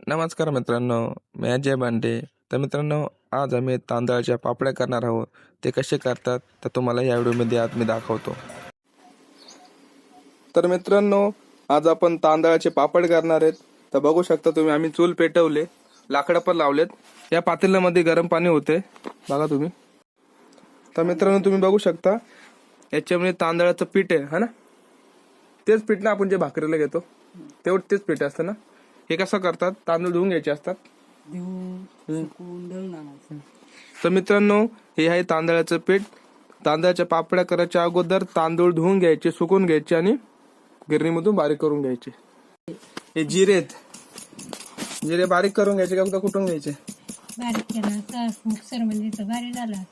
नमस्कार मित्रांनो, मी अजय बांडे. तर मित्रांनो, आज आम्ही तांदळाच्या पापड्या करणार आहोत. ते कसे करतात तर तुम्हाला या व्हिडिओमध्ये आज मी दाखवतो. तर मित्रांनो, आज आपण तांदळाचे पापड करणार आहेत. तर बघू शकता तुम्ही, आम्ही चूल पेटवले, लाकडं पण लावलेत. या पातेल्यामध्ये गरम पाणी होते, बघा तुम्ही. तर मित्रांनो, तुम्ही बघू शकता याच्यामध्ये तांदळाचं पीठ आहे, हा ना. तेच पीठ ना आपण जे भाकरीला घेतो तेवढं तेच पीठ असतं ना. हे कसं करतात, तांदूळ धुवून घ्यायचे असतात. तर मित्रांनो, हे आहे तांदळाचं पीठ. तांदळाच्या पापड्या करायच्या अगोदर तांदूळ धुवून घ्यायचे, सुकून घ्यायचे आणि गिरणीमधून बारीक करून घ्यायचे. हे जिरे बारीक करून घ्यायचे का कुठून घ्यायचे? बारीक केला मिक्सर मध्ये तर बारीक झाला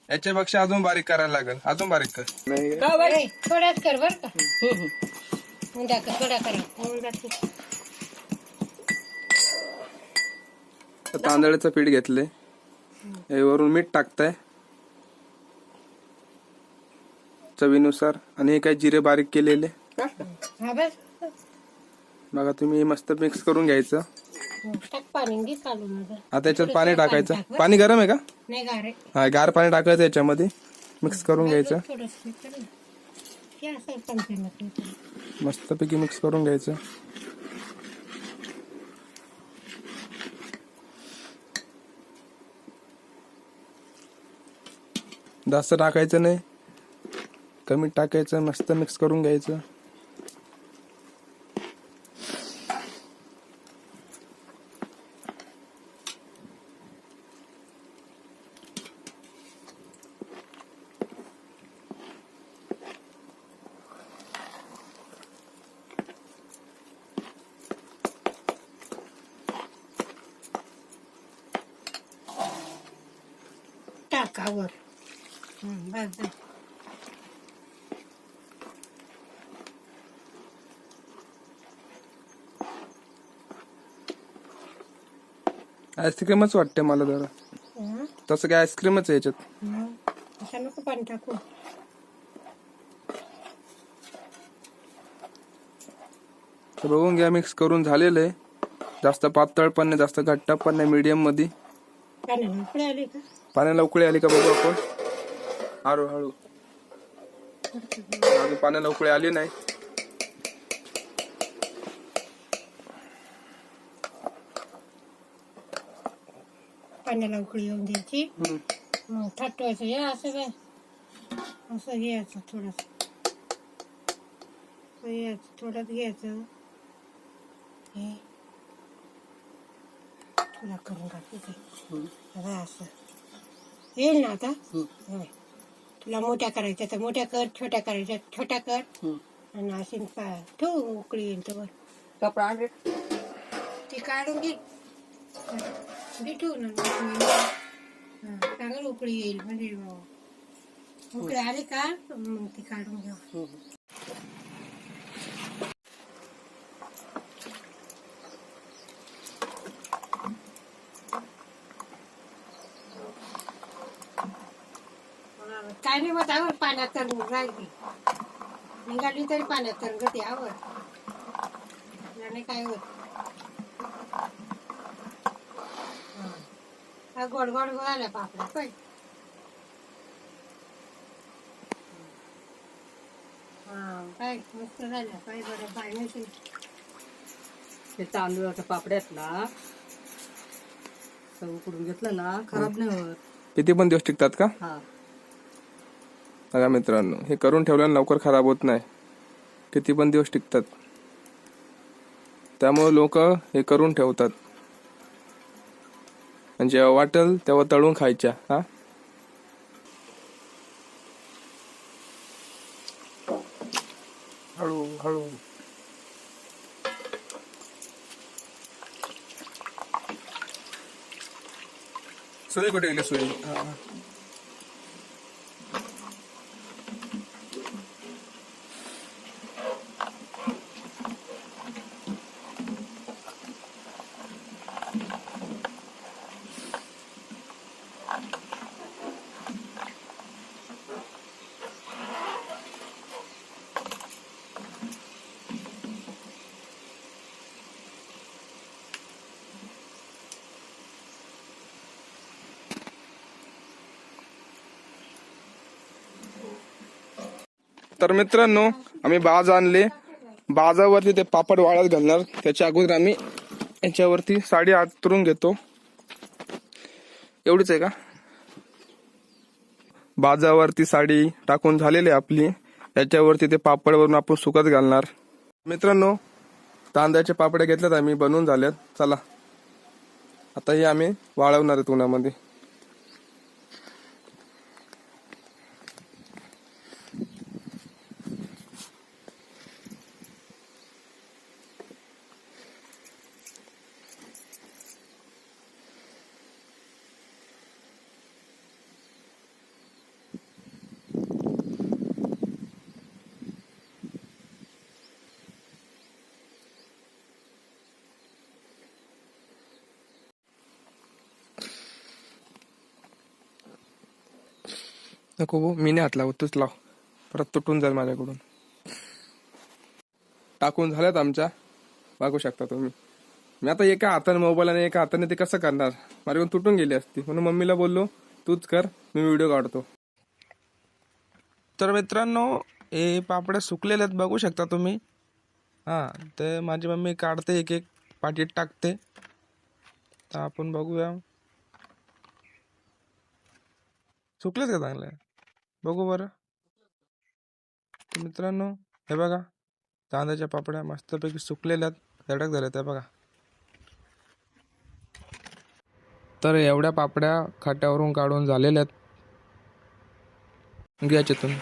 याच्यापेक्षा अजून बारीक करायला लागेल. अजून बारीक कर. थोड्याच कर बर का. उद्या कर, थोडा करा. तांदळाचं पीठ घेतले, वरून मीठ टाकताय चवीनुसार, आणि हे काय जिरे बारीक केलेले. हा बस. बघा तुम्ही, मस्त मिक्स करून घ्यायचं. टाक पाणी घे काढून. आता याच्यात पाणी टाकायचं. पाणी गरम आहे का? नाही गारे. हा, गार पाणी टाकायचं याच्यामध्ये, मिक्स करून घ्यायचं. मस्तपैकी मिक्स करून घ्यायचं. जास्त टाकायचं नाही, कमी टाकायचं. मस्त मिक्स करून घ्यायचं. टाकावर बस. आईस्क्रीमच वाटते मला जरा. तसं काय आईस्क्रीमच आहे याच्यात. असं नको पाणी टाकू. तर बघून घ्या, मिक्स करून झालेलं आहे. जास्त पातळ पण नाही, जास्त घट्ट पण नाही, मीडियम मध्ये. पाण्याला उकळी आली का? पाण्याला उकळी आली का बघू आपण. हळूहळू. अजून पाण्याला उकळी आली नाही. पाण्याला उकळी येऊन द्यायची. मग थाटवायचं. हे असं काय असं घ्यायचं, थोडस थोडंच घ्यायचं. हे थोडा करून टाकायचं. असं येईल ना आता. तुला मोठ्या करायच्या तर मोठ्या कर, छोट्या करायच्या छोट्या कर, आणि अशी ठेवू उकळी येईल तर. कपडा ती काढून घे, ठेवू ना. चांगली उकळी येईल, म्हणजे उकळी आली का मग ती काढून घेऊ. काय नाही होत आवर, पाण्यात तर राहिली निघाली तरी पाण्यात तर गती आवर. नाही काय होत. गोड गोड गोळाला पापड्या पण. काय मस्त झाल्या. काय बरं पाणी ते तांदूळाच्या पापड्यातला सगळं उकडून घेतलं ना, खराब नाही होत. किती पण दिवस टिकतात का? हा, बघा मित्रांनो, हे करून ठेवल्यानं लवकर खराब होत नाही, किती पण दिवस टिकतात. त्यामुळे लोक हे करून ठेवतात, आणि जेव्हा वाटेल तेव्हा तळून खायच्या. हा, हळू हळू. सुई कुठे गेली? सुई. तर मित्रांनो आम्ही बाज आणले, बाजावरती ते पापड वाळत घालणार. त्याच्या अगोदर आम्ही याच्यावरती साडी आतरून घेतो. एवढीच आहे का? बाजावरती साडी टाकून झालेली आहे आपली. याच्यावरती ते पापड वरून आपण सुकत घालणार. मित्रांनो तांदळाचे पापड घेतलेत आम्ही, बनवून झालेत. चला आता हे आम्ही वाळवणार आहेत उन्हामध्ये. नको भाऊ, मी नाही हात लावत, तूच लाव, परत तुटून जाईल माझ्याकडून. टाकून झाल्यात आमच्या, बघू शकता तुम्ही. मी आता एका हाताने मोबाईल आणि एका हाताने ते कसं करणार, माझ्याकडून तुटून गेली असती. म्हणून मम्मीला बोललो तूच कर, मी व्हिडिओ काढतो. तर मित्रांनो हे पापड्या सुकलेले आहेत, बघू शकता तुम्ही. हां, ते माझी मम्मी काढते, एक एक पाटीत टाकते. तर आपण बघूया सुकलेत का चांगले, बघू बरं. तर मित्रांनो हे बघा, तांदळाच्या पापड्या मस्तपैकी सुकलेल्या आहेत, कडक झाल्यात, हे बघा. तर एवढ्या पापड्या खाट्यावरून काढून झालेल्या आहेत. घ्यायच्यातून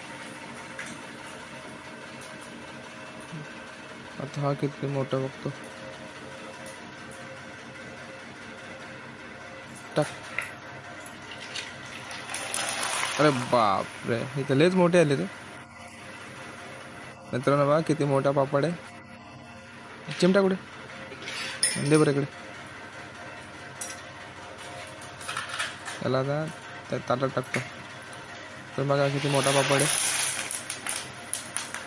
आता हा किती मोठा बघतो, टाक. अरे बाप रे, हे तर लयच मोठे आले ते. मित्रांनो बघा किती मोठा पापड आहे. चिमटा कुठे, दे बरं इकडे. याला आता त्या ताटात टाकतो. तर बघा किती मोठा पापड आहे.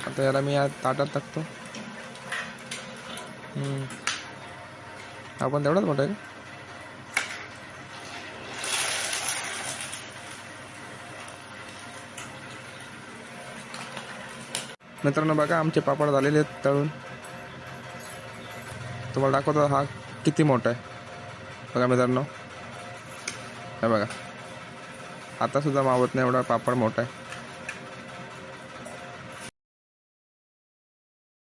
आता याला मी या ताटात टाकतो. हा पण तेवढाच मोठा आहे. मित्रांनो बघा आमचे पापड झालेले आहेत तळून. तुम्हाला दाखवतो हा किती मोठा आहे. बघा मित्रांनो, हे बघा आता सुद्धा मावत नाही एवढा पापड मोठा आहे.